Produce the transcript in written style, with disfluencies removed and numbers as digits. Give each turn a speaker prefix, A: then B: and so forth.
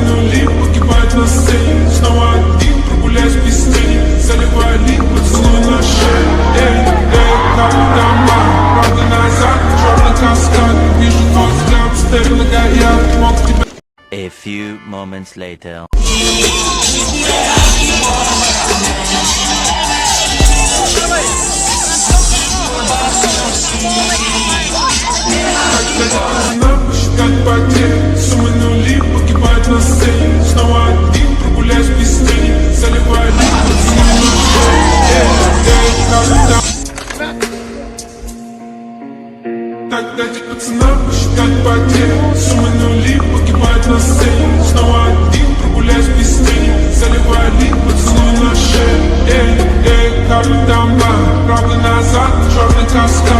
A: нули погибают на сцене. Снова один, прогуляюсь без тени. Заливаю лик, поцелуй на шею. Эй, как дома, правда назад, черный каскад. Вижу твой взгляд, стель многоярд. Мог тебя.
B: A few moments later.
A: Посчитать потери, суммы нули погибают на сцене. Снова один, прогуляюсь без тени. Заливаю лик, поцелуй на шею. Как там. Так дайте пацанам посчитать потери, суммы нули погибают на сцене. Снова один, прогуляюсь без тени. Заливаю лик, поцелуй на шею. Как там, правда назад, черный каскад.